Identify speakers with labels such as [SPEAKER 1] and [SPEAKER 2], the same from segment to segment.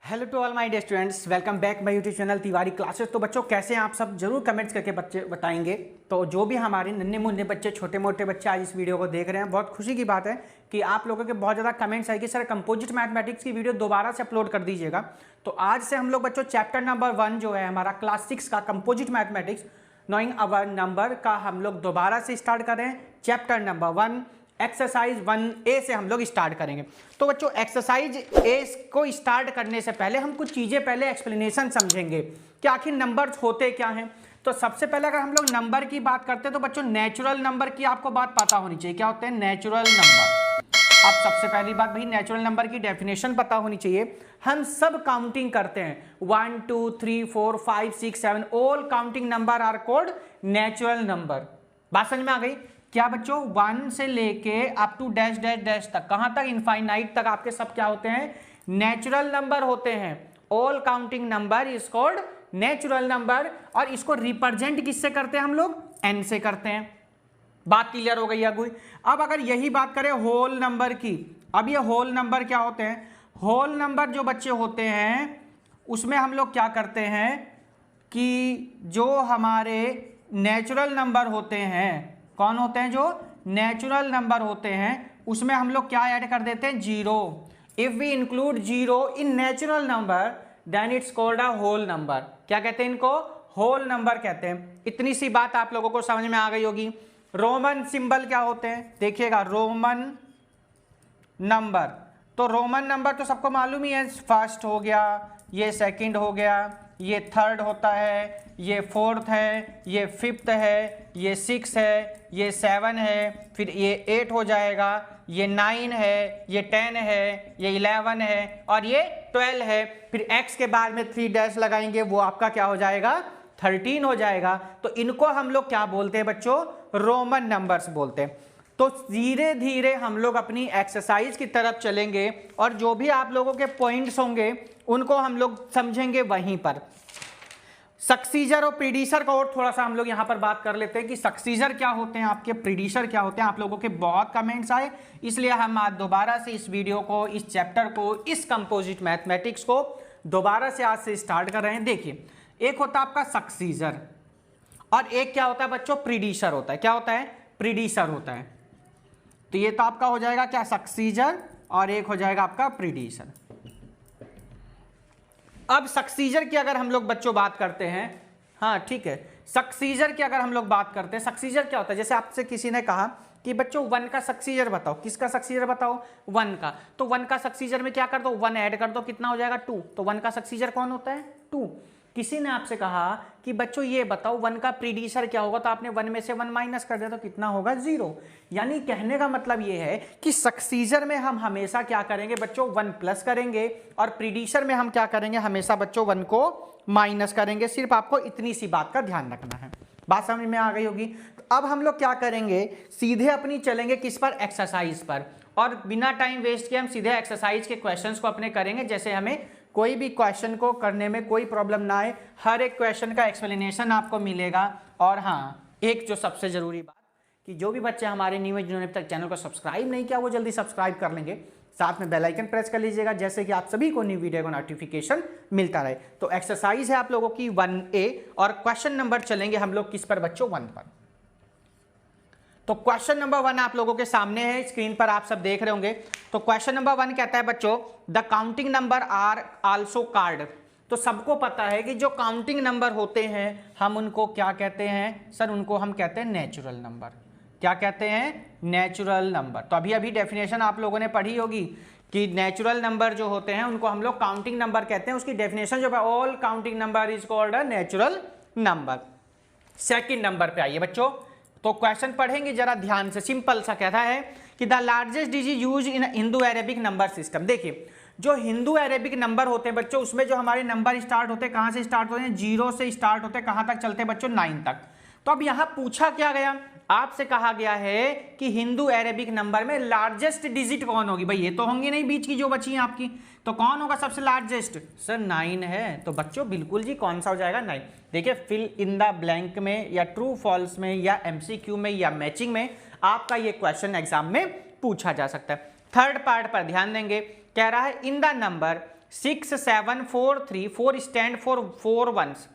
[SPEAKER 1] Hello to all my dear students, welcome back my YouTube channel Tiwari classes. तो बच्चों कैसे हैं आप सब, जरूर कमेंट्स करके बच्चे बताएंगे। तो जो भी हमारे नन्हे मुन्ने बच्चे, छोटे मोटे बच्चे आज इस वीडियो को देख रहे हैं, बहुत खुशी की बात है कि आप लोगों के बहुत ज़्यादा कमेंट्स आए कि सर कंपोजिट मैथमेटिक्स की वीडियो दोबारा से अपलोड कर दीजिएगा। तो आज से हम लोग बच्चों चैप्टर नंबर 1 जो है हमारा क्लास 6 का composite mathematics knowing our number का हम लोग दोबारा से स्टार्ट कर रहे हैं। चैप्टर नंबर 1 एक्सरसाइज 1A से हम लोग स्टार्ट करेंगे। तो बच्चों एक्सरसाइज ए को स्टार्ट करने से पहले हम कुछ चीज़ें पहले एक्सप्लेनेशन समझेंगे कि आखिर नंबर्स होते क्या हैं। तो सबसे पहले अगर हम लोग नंबर की बात करते हैं तो बच्चों नेचुरल नंबर की आपको बात पता होनी चाहिए। क्या होते हैं नेचुरल नंबर? अब सबसे पहली बात भाई नेचुरल नंबर की डेफिनेशन पता होनी चाहिए। हम सब काउंटिंग करते हैं 1 2 3 4 5 6 7 all counting number are called natural number. बात समझ में आ गई क्या बच्चों? 1 से लेके up to dash dash dash तक, कहां तक? इनफाइनाइट तक आपके सब क्या होते हैं? नेचुरल नंबर होते हैं। All counting number is called natural number. और इसको रिप्रेजेंट किससे करते हैं हम लोग? n से करते हैं। बात क्लियर हो गई अगुई? अब अगर यही बात करें होल नंबर की, अब ये होल नंबर क्या होते हैं? होल नंबर जो बच्चे होते हैं उसमें हम लोग क्या करते हैं कि जो हमारे नेचुरल नंबर होते हैं, कौन होते हैं? जो नेचुरल नंबर होते हैं उसमें हम लोग क्या ऐड कर देते हैं? Zero. If we include zero in natural number then it's called a whole number. क्या कहते हैं इनको? होल नंबर कहते हैं। इतनी सी बात आप लोगों को समझ में आ गई होगी। रोमन सिंबल क्या होते हैं? देखिएगा रोमन नंबर, तो रोमन नंबर तो सबको मालूम ही है। फर्स्ट हो गया, ये सेकंड हो गया, ये थर्ड होता है, ये फोर्थ है, ये फिफ्थ है, ये 6 है, ये 7 है, फिर ये 8 हो जाएगा, ये 9 है, ये 10 है, ये 11 है और ये 12 है। फिर x के बाद में 3 डैश लगाएंगे, वो आपका क्या हो जाएगा? 13 हो जाएगा। तो इनको हम लोग क्या बोलते हैं बच्चों? रोमन नंबर्स बोलते हैं। तो धीरे धीरे हम लोग अपनी एक्सरसाइज की तरफ चलेंगे और जो भी आप लोगों के पॉइंट्स होंगे उनको हम लोग समझेंगे वहीं पर। सक्सीजर और प्रीडिसर का और थोड़ा सा हम लोग यहां पर बात कर लेते हैं कि सक्सीजर क्या होते हैं, आपके प्रीडिसर क्या होते हैं। आप लोगों के बहुत कमेंट्स आए, इसलिए हम आज दोबारा से इस वीडियो को, इस चैप्टर को, इस कंपोजिट मैथमेटिक्स को दोबारा से आज से स्टार्ट कर रहे हैं। देखिए, एक होता है आपका सक्सीजर और एक क्या होता है बच्चों? प्रीडिसर होता है। क्या होता है? प्रीडिसर होता है। तो ये तो आपका हो जाएगा क्या? सक्सीजर और एक हो जाएगा आपका प्रीडिसर। अब सक्सीजर की अगर हम लोग बच्चों बात करते हैं, हाँ ठीक है, सक्सीजर की अगर हम लोग बात करते हैं, सक्सीजर क्या होता है? जैसे आपसे किसी ने कहा कि बच्चों 1 का सक्सीजर बताओ। किसका सक्सीजर बताओ? 1 का। तो 1 का सक्सीजर में क्या कर दो? 1 ऐड कर दो, कितना हो जाएगा? 2। तो 1 का सक्सीजर कौन होता है? 2। किसी ने आपसे कहा कि बच्चों ये बताओ 1 का प्रीडिसर क्या होगा, तो आपने 1 में से 1 माइनस कर दिया, तो कितना होगा? 0। यानी कहने का मतलब ये है कि सक्सीजर में हम हमेशा क्या करेंगे बच्चों? 1 प्लस करेंगे और प्रीडिसर में हम क्या करेंगे? हमेशा बच्चों 1 को माइनस करेंगे। सिर्फ आपको इतनी सी बात का ध्यान रखना है। बात समझ में आ गई होगी? तो अब हम लोग क्या करेंगे? सीधे अपनी चलेंगे किस पर? एक्सरसाइज पर। और बिना टाइम वेस्ट किए हम सीधे एक्सरसाइज के क्वेश्चंस को अपने करेंगे, जैसे हमें कोई भी क्वेश्चन को करने में कोई प्रॉब्लम ना आए। हर एक क्वेश्चन का एक्सप्लेनेशन आपको मिलेगा। और हाँ, एक जो सबसे जरूरी बात कि जो भी बच्चे हमारे न्यू है जिन्होंने अब तक चैनल को सब्सक्राइब नहीं किया वो जल्दी सब्सक्राइब कर लेंगे, साथ में बेल आइकन प्रेस कर लीजिएगा, जैसे कि आप सभी को न्यू वीडियो का नोटिफिकेशन मिलता रहे। तो एक्सरसाइज है आप लोगों की 1A और क्वेश्चन नंबर चलेंगे हम लोग किस पर बच्चों? 1 पर। तो क्वेश्चन नंबर 1 आप लोगों के सामने है, स्क्रीन पर आप सब देख रहे होंगे। तो क्वेश्चन नंबर 1 कहता है बच्चों the counting number are also called. तो सबको पता है कि जो काउंटिंग नंबर होते हैं हम उनको क्या कहते हैं? सर उनको हम कहते हैं नेचुरल नंबर। क्या कहते हैं? Natural number. तो अभी अभी डेफिनेशन आप लोगों ने पढ़ी होगी कि नेचुरल नंबर जो होते हैं उनको हम लोग काउंटिंग नंबर कहते हैं। उसकी डेफिनेशन जो है all counting number is called a natural number. Second number पे आइए बच्चों, तो क्वेश्चन पढ़ेंगे जरा ध्यान से। सिंपल सा कहता है कि the largest digit use in Hindu Arabic number system. देखिए, जो हिंदू अरेबिक नंबर होते हैं बच्चों उसमें जो हमारे नंबर स्टार्ट होते हैं, कहां से स्टार्ट होते हैं? 0 से स्टार्ट होते हैं। कहां तक चलते हैं बच्चों? 9 तक। तो अब यहां पूछा क्या गया? आपसे कहा गया है कि हिंदू अरेबिक नंबर में लार्जेस्ट डिजिट कौन होगी? भाई ये तो होंगी नहीं बीच की जो बची है आपकी, तो कौन होगा सबसे लार्जेस्ट? सर 9 है। तो बच्चों बिल्कुल जी कौन सा हो जाएगा? 9। देखिए, फिल इन द ब्लैंक में या ट्रू फॉल्स में या MCQ में या मैचिंग में आपका ये क्वेश्चन एग्जाम में पूछा जा सकता है। थर्ड पार्ट पर ध्यान देंगे। कह रहा है in the number 6743, 4 stand for 4 ones,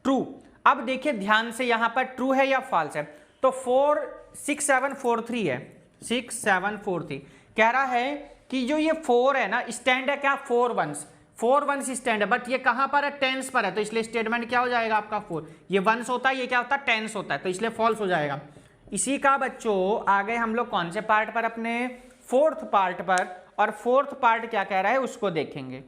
[SPEAKER 1] true. अब देखिए ध्यान से यहाँ पर ट्रू है या फॉल्स है। तो 6743 है, 6743 कह रहा है कि जो ये 4 है ना, स्टैंड है क्या, 4 वंस, 4 वंस स्टैंड है, बट ये कहाँ पर है, टेंस पर है, तो इसलिए स्टेटमेंट क्या हो जाएगा आपका 4। ये वंस होता है, ये क्या होता है, टेंस होता है, तो इसलिए फॉल्स हो जाएगा। इसी का बच्चों आ गए हम लोग कौन से पार्ट पर, अपने फोर्थ पार्ट पर। और फोर्थ पार्ट क्या कह रहा है उसको देखेंगे।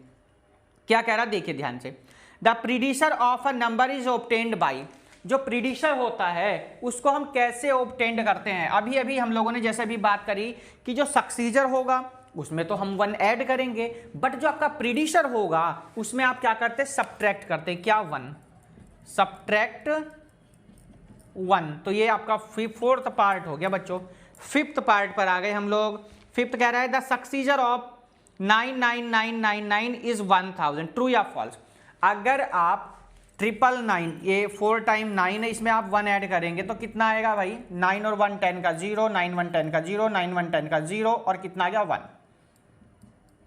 [SPEAKER 1] क्या कह रहा है देखिए ध्यान से, the predecessor of a number is obtained by, जो प्रीडिसर होता है उसको हम कैसे ऑब्टेन्ड करते हैं। अभी अभी हम लोगों ने जैसे भी बात करी कि जो सक्सीजर होगा उसमें तो हम 1 ऐड करेंगे, बट जो आपका प्रीडिसर होगा उसमें आप क्या करते हैं, सब्ट्रैक्ट करते हैं, क्या 1, सब्ट्रैक्ट 1। तो ये आपका फोर्थ पार्ट हो गया बच्चों। फिफ्थ पार्ट पर आ गए हम लोग। फिफ्थ कह रहा है द सक्सीजर ऑफ 99999 इज 1000, ट्रू या फॉल्स। अगर आप 999, ये 4 टाइम 9 है, इसमें आप 1 ऐड करेंगे तो कितना आएगा भाई, 9 और 1 10 का 0, 9 1 10 का 0, 9 1 10 का 0 और कितना आ गया 1,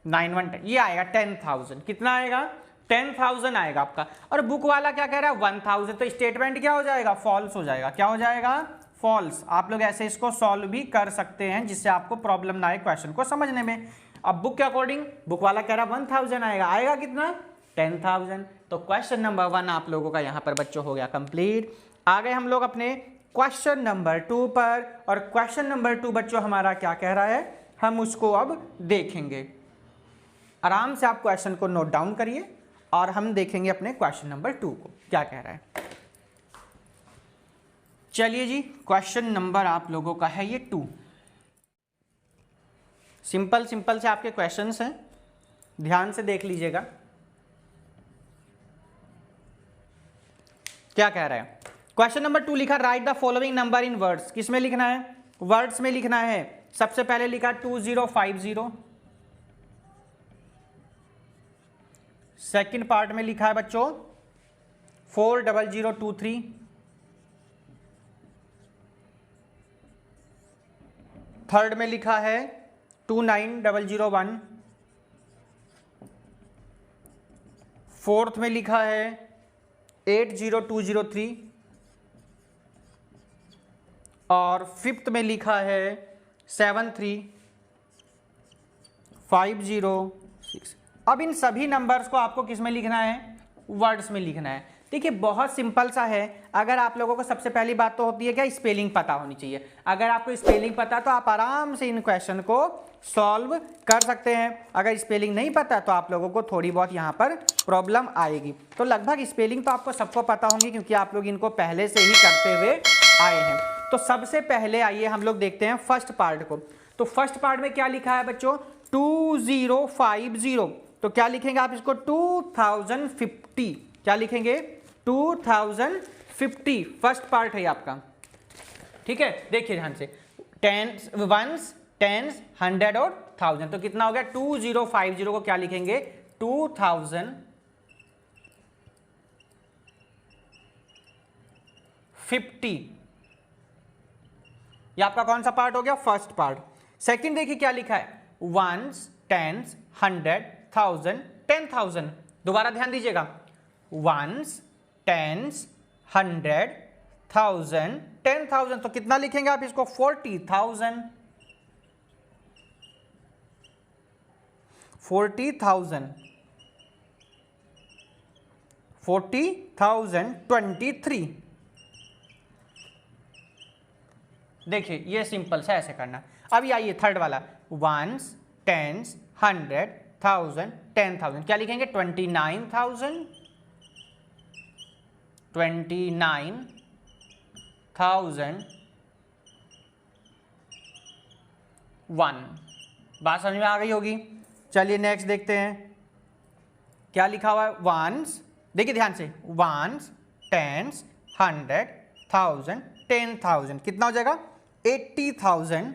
[SPEAKER 1] 9 1 10, ये आएगा 10,000। कितना आएगा, 10,000 आएगा आपका। और बुक वाला क्या कह रहा है 1000, तो स्टेटमेंट क्या हो जाएगा, फॉल्स हो जाएगा। क्या हो जाएगा, फॉल्स। आप लोग ऐसे इसको सॉल्व भी कर सकते हैं जिससे आपको प्रॉब्लम ना आए क्वेश्चन को समझने में। अब बुक के अकॉर्डिंग, बुक वाला कह रहा है 1000 आएगा, आएगा कितना, 10,000। तो क्वेश्चन नंबर 1 आप लोगों का यहाँ पर बच्चों हो गया कंप्लीट। आ गए हम लोग अपने क्वेश्चन नंबर 2 पर। और क्वेश्चन नंबर 2 बच्चों हमारा क्या कह रहा है, हम उसको अब देखेंगे। आराम से आप क्वेश्चन को नोट डाउन करिए और हम देखेंगे अपने क्वेश्चन नंबर 2 को क्या कह रहा है। चलिए जी, क्वेश्चन नंबर आप लोगों का है ये 2। सिंपल सिंपल से आपके क्वेश्चंस हैं, ध्यान से देख लीजिएगा। क्या कह रहा है, क्वेश्चन नंबर 2 लिखा right the following number in words. किस में लिखना है, वर्ड्स में लिखना है। सबसे पहले लिखा 2050, सेकंड पार्ट में लिखा है बच्चों 40023, थर्ड में लिखा है 29001, फोर्थ में लिखा है 80203 और फिफ्थ में लिखा है 73506। अब इन सभी नंबर्स को आपको किस में लिखना है, वर्ड्स में लिखना है। देखिए बहुत सिंपल सा है। अगर आप लोगों को सबसे पहली बात तो होती है क्या, स्पेलिंग पता होनी चाहिए। अगर आपको स्पेलिंग पता तो आप आराम से इन क्वेश्चन को सॉल्व कर सकते हैं। अगर स्पेलिंग नहीं पता तो आप लोगों को थोड़ी बहुत यहाँ पर प्रॉब्लम आएगी। तो लगभग स्पेलिंग तो आपको सबको पता होंगी क्योंकि आप लोग इनको पहले से ही करते हुए आए हैं। तो सबसे पहले आइए हम लोग देखते हैं फर्स्ट पार्ट को। तो फर्स्ट पार्ट में क्या लिखा है बच्चों, 2050। तो क्या लिखेंगे आप इसको, 2050। क्या लिखेंगे, 2050 फर्स्ट पार्ट है आपका। ठीक है, देखिए ध्यान से, टेंस, वंस, टेंस, 100 और 1000। तो कितना हो गया, 2050 को क्या लिखेंगे, 2050। ये आपका कौन सा पार्ट हो गया, फर्स्ट पार्ट। सेकंड देखिए क्या लिखा है, वंस, टेंस, 100, 1000, 10,000। दोबारा ध्यान दीजिएगा, वंस, टेंस, 100, 1000, 10,000। तो कितना लिखेंगे आप इसको, 40,000। 40,000, 40,023। देखिए ये सिंपल सा ऐसे करना। अब ये आइए थर्ड वाला, वंस, टेंस, 100, 1000, 10,000। क्या लिखेंगे, 29,000, 29,001। बात समझ में आ गई होगी। चलिए नेक्स्ट देखते हैं क्या लिखा हुआ है, वंस, देखिए ध्यान से, वंस, टेंस, 100, 1000, 10,000। कितना हो जाएगा, 80,000,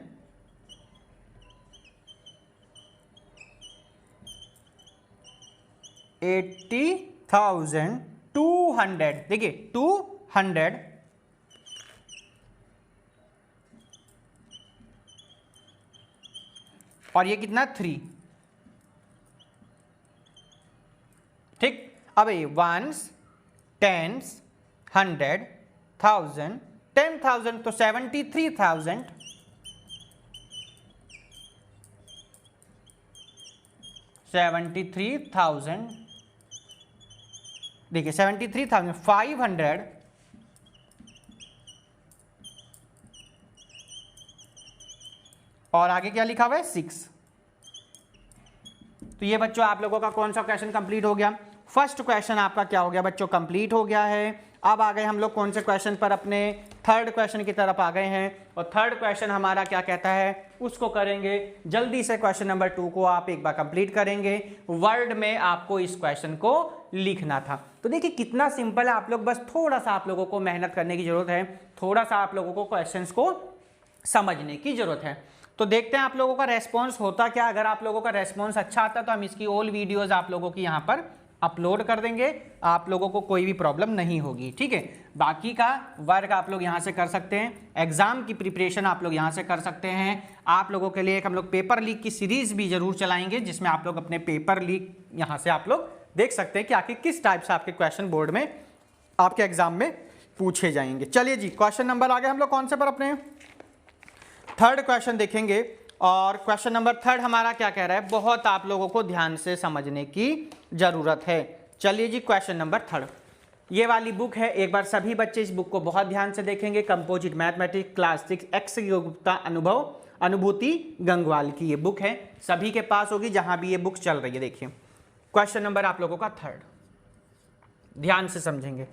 [SPEAKER 1] 80,200। देखिए 200 और ये कितना 3, अब ये वंस, टेंस, 100, 1000, 10,000 तो 73,000, 73,000 देखिए 73,500 और आगे क्या लिखा हुआ है 6। तो ये बच्चों आप लोगों का कौन सा क्वेश्चन कंप्लीट हो गया? फर्स्ट क्वेश्चन आपका क्या हो गया बच्चों? कंप्लीट हो गया है। अब आ गए हम लोग कौन से क्वेश्चन पर? अपने थर्ड क्वेश्चन की तरफ आ गए हैं और थर्ड क्वेश्चन हमारा क्या कहता है उसको करेंगे। जल्दी से क्वेश्चन नंबर 2 को आप एक बार कंप्लीट करेंगे। वर्ड में आपको इस क्वेश्चन को लिखना था। तो देखिए कितना सिंपल है, आप लोग बस थोड़ा सा आप लोगों को मेहनत करने की जरूरत है, थोड़ा सा आप लोगों को क्वेश्चंस को समझने की जरूरत है। तो देखते हैं आप लोगों का रेस्पॉन्स होता क्या। अगर आप लोगों का रेस्पॉन्स अच्छा आता है तो हम इसकी ऑल वीडियोज आप लोगों की यहाँ पर अपलोड कर देंगे, आप लोगों को कोई भी प्रॉब्लम नहीं होगी, ठीक है। बाकी का वर्क आप लोग यहाँ से कर सकते हैं, एग्जाम की प्रिपरेशन आप लोग यहाँ से कर सकते हैं। आप लोगों के लिए एक हम लोग पेपर लीक की सीरीज भी जरूर चलाएंगे, जिसमें आप लोग अपने पेपर लीक यहाँ से आप लोग देख सकते हैं कि आखिर किस टाइप से आपके क्वेश्चन बोर्ड में आपके एग्जाम में पूछे जाएंगे। चलिए जी, क्वेश्चन नंबर आ गए हम लोग कौन से पर? अपने थर्ड क्वेश्चन देखेंगे। और क्वेश्चन नंबर थर्ड हमारा क्या कह रहा है, बहुत आप लोगों को ध्यान से समझने की जरूरत है। चलिए जी, क्वेश्चन नंबर थर्ड, ये वाली बुक है, एक बार सभी बच्चे इस बुक को बहुत ध्यान से देखेंगे। Composite mathematics class 6 x Gupta अनुभूति गंगवाल की ये बुक है, सभी के पास होगी जहां भी ये बुक चल रही है। देखिए क्वेश्चन नंबर आप लोगों का थर्ड, ध्यान से समझेंगे।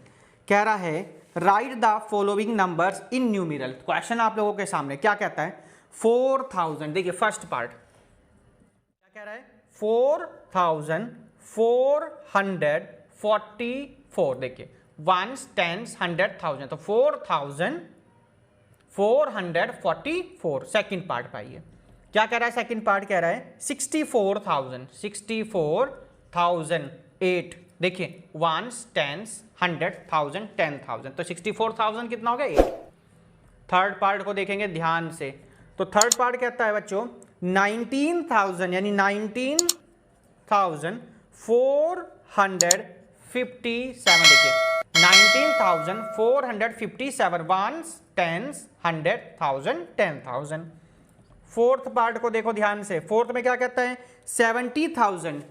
[SPEAKER 1] कह रहा है right the following numbers in numeral. Question आप लोगों के सामने क्या कहता है? 4000। देखिए फर्स्ट पार्ट क्या कह रहा है? 4444। देखिए वंस, टेंस, 100,000 तो 4444। सेकंड पार्ट पाइए क्या कह रहा है? सेकंड पार्ट कह रहा है 64,008। देखिए वंस, टेंस, 100,000, 10,000 तो 64,000 कितना हो गया? 8। थर्ड पार्ट को देखेंगे ध्यान से। तो थर्ड पार्ट कहता है बच्चों 19,000 यानी 19,457। देखिए 19,457 वंस, टेंस, 100,000, 10,000। फोर्थ पार्ट को देखो ध्यान से। फोर्थ में क्या कहता है? 70,000,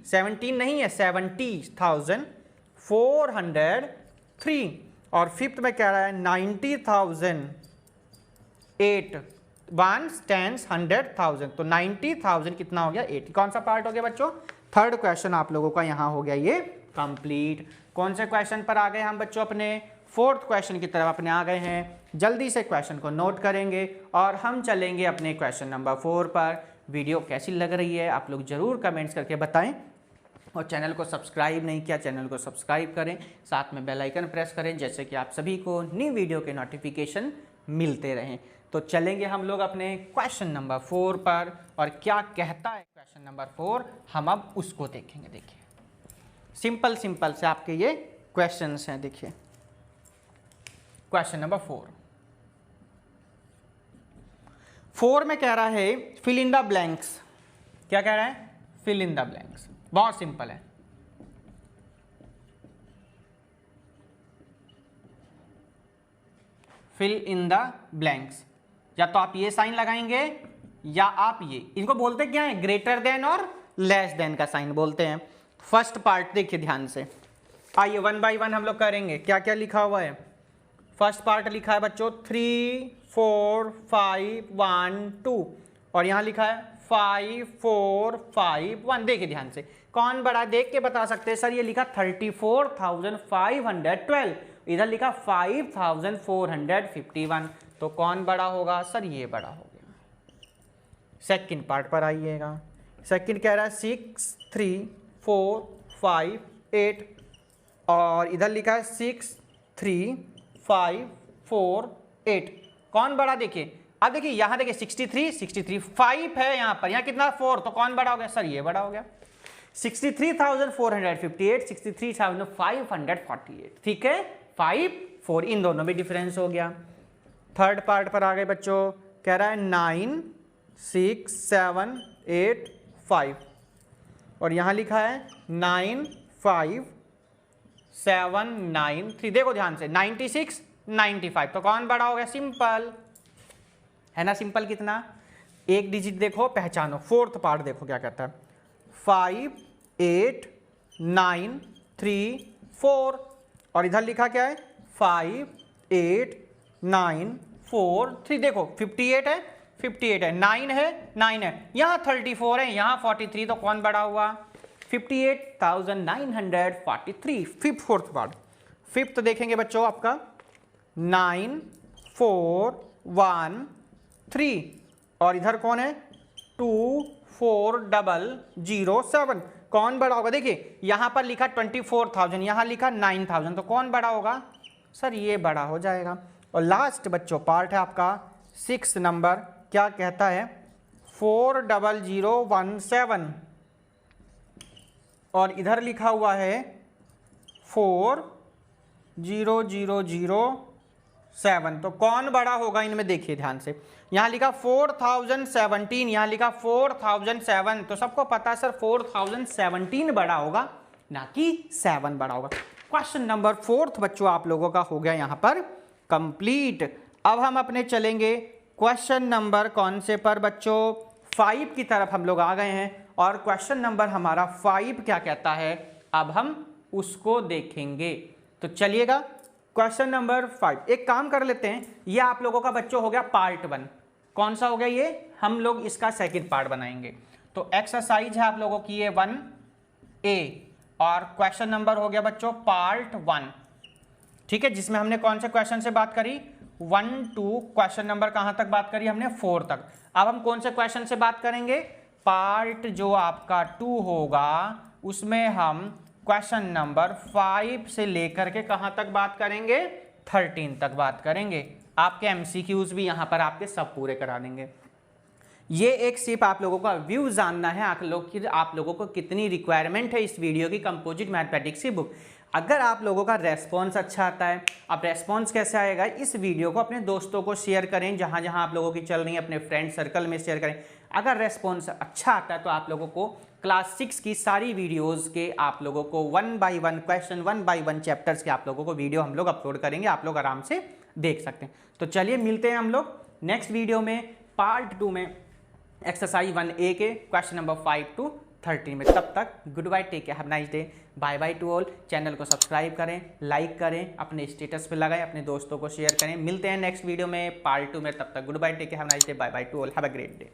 [SPEAKER 1] 17 नहीं है, 70,403। और फिफ्थ में कह रहा है 90,008 वंस, टेंस, 100,000 तो 90,000 कितना हो गया? 8। कौन सा पार्ट हो गया बच्चों? थर्ड क्वेश्चन आप लोगों का यहां हो गया ये कंप्लीट। कौन से क्वेश्चन पर आ गए हम बच्चों? अपने फोर्थ क्वेश्चन की तरफ अपने आ गए हैं। जल्दी से क्वेश्चन को नोट करेंगे और हम चलेंगे अपने क्वेश्चन नंबर 4 पर। वीडियो कैसी लग रही है आप लोग जरूर कमेंट्स करके बताएं और चैनल को सब्सक्राइब नहीं किया चैनल को सब्सक्राइब करें, साथ में बेल आइकन प्रेस करें, जैसे कि आप सभी को न्यू वीडियो के नोटिफिकेशन मिलते रहें। तो चलेंगे हम लोग अपने क्वेश्चन नंबर 4 पर और क्या कहता है क्वेश्चन नंबर 4 हम अब उसको देखेंगे। देखिए सिंपल से आपके ये क्वेश्चंस हैं। देखिए क्वेश्चन नंबर 4 में कह रहा है फिल इन द ब्लैंक्स। क्या कह रहा है? Fill in the blanks. बहुत सिंपल है। फिल इन द ब्लैंक्स, या तो आप ये साइन लगाएंगे या आप ये, इनको बोलते क्या है? ग्रेटर देन और लेस देन का साइन बोलते हैं। फर्स्ट पार्ट देखिए ध्यान से। आइए वन बाय वन हम लोग करेंगे। क्या क्या लिखा हुआ है? फर्स्ट पार्ट लिखा है बच्चों 3 4 5 1 2 और यहां लिखा है 5 4 5 1। देखिए ध्यान से, कौन बड़ा देख के बता सकते हैं सर? ये लिखा 34,512, इधर लिखा 5,451, तो कौन बड़ा होगा सर? ये बड़ा हो गया। सेकंड पार्ट पर आइएगा। सेकंड कह रहा है 6 3 4 5 8 और इधर लिखा है 6 3 5 4 8। कौन बड़ा? देखिए अब देखिए यहां देखिए 63 5 है यहाँ पर, यहाँ कितना 4, तो कौन बड़ा हो गया सर? ये बड़ा हो गया। 63,458 63,548। ठीक है, 5 4 इन दोनों में डिफरेंस हो गया। थर्ड पार्ट पर आ गए बच्चों। कह रहा है 9 6 7 8 5 और यहां लिखा है 9 5 7 9 3, देखो ध्यान से 96 95, तो कौन बड़ा हो गया? सिंपल है ना। सिंपल कितना? एक डिजिट देखो पहचानो, फोर्थ पार्ट देखो क्या कहता है, 5 8 9 3 4, और इधर लिखा क्या है? 5 8 9 4 3, देखो 58 है 58 है, 9 है 9 है, यहाँ 34 है, यहाँ 43, तो कौन बड़ा हुआ? 58,943, फिफ्थ फोर्थ पार्ट। फिफ्थ देखेंगे बच्चों आपका 9 4 1 3, और इधर कौन है? 2 4 0 7, कौन बड़ा होगा? देखिए यहाँ पर लिखा 24,000, यहाँ लिखा 9,000, तो कौन बड़ा होगा? सर ये बड़ा हो जाएगा। और लास्ट बच्चों पार्ट है आपका 6 नंबर, क्या कहता है? 40017, और इधर लिखा हुआ है 40007, तो कौन बड़ा होगा इनमें? देखिए ध्यान से, यहाँ लिखा 4017, यहाँ लिखा 4007, तो सबको पता है सर 4017 बड़ा होगा, ना कि 7 बड़ा होगा। क्वेश्चन नंबर 4 बच्चों आप लोगों का हो गया यहाँ पर कंप्लीट। अब हम अपने चलेंगे क्वेश्चन नंबर कौन से पर बच्चों? 5 की तरफ हम लोग आ गए हैं, और क्वेश्चन नंबर हमारा 5 क्या कहता है अब हम उसको देखेंगे। तो चलिएगा क्वेश्चन नंबर 5, एक काम कर लेते हैं, ये आप लोगों का बच्चों हो गया पार्ट 1। कौन सा हो गया ये? हम लोग इसका सेकंड पार्ट बनाएंगे। तो एक्सरसाइज है आप लोगों की ये 1A, और क्वेश्चन नंबर हो गया बच्चों पार्ट 1, ठीक है, जिसमें हमने कौन से क्वेश्चन से बात करी? 1 2, क्वेश्चन नंबर कहां तक बात करी हमने? 4 तक। अब हम कौन से क्वेश्चन से बात करेंगे? पार्ट जो आपका 2 होगा उसमें हम क्वेश्चन नंबर 5 से लेकर के कहां तक बात करेंगे? 13 तक बात करेंगे। आपके एमसीक्यूज भी यहां पर आपके सब पूरे करा देंगे। ये एक सिर्फ आप लोगों का व्यू जानना है आप लोगों को कितनी रिक्वायरमेंट है इस वीडियो की कंपोजिट मैथमेटिक्स की बुक। अगर आप लोगों का रेस्पॉन्स अच्छा आता है, अब रेस्पॉन्स कैसे आएगा? इस वीडियो को अपने दोस्तों को शेयर करें, जहां जहां आप लोगों की चल रही है अपने फ्रेंड सर्कल में शेयर करें। अगर रेस्पॉन्स अच्छा आता है तो आप लोगों को क्लास 6 की सारी वीडियोस के आप लोगों को 1 बाय 1 क्वेश्चन, 1 बाय 1 चैप्टर्स के आप लोगों को वीडियो हम लोग अपलोड करेंगे, आप लोग आराम से देख सकते हैं। तो चलिए मिलते हैं हम लोग नेक्स्ट वीडियो में पार्ट 2 में एक्सरसाइज 1A के क्वेश्चन नंबर 5 to 13 में। तब तक good bye, take care, have nice day, bye bye to all. Channel को सब्सक्राइब करें, लाइक करें, अपने स्टेटस पे लगाएं, अपने दोस्तों को शेयर करें। मिलते हैं नेक्स्ट वीडियो में पार्ट 2 में, तब तक good bye, take care, have nice day, bye bye to all, have a great day.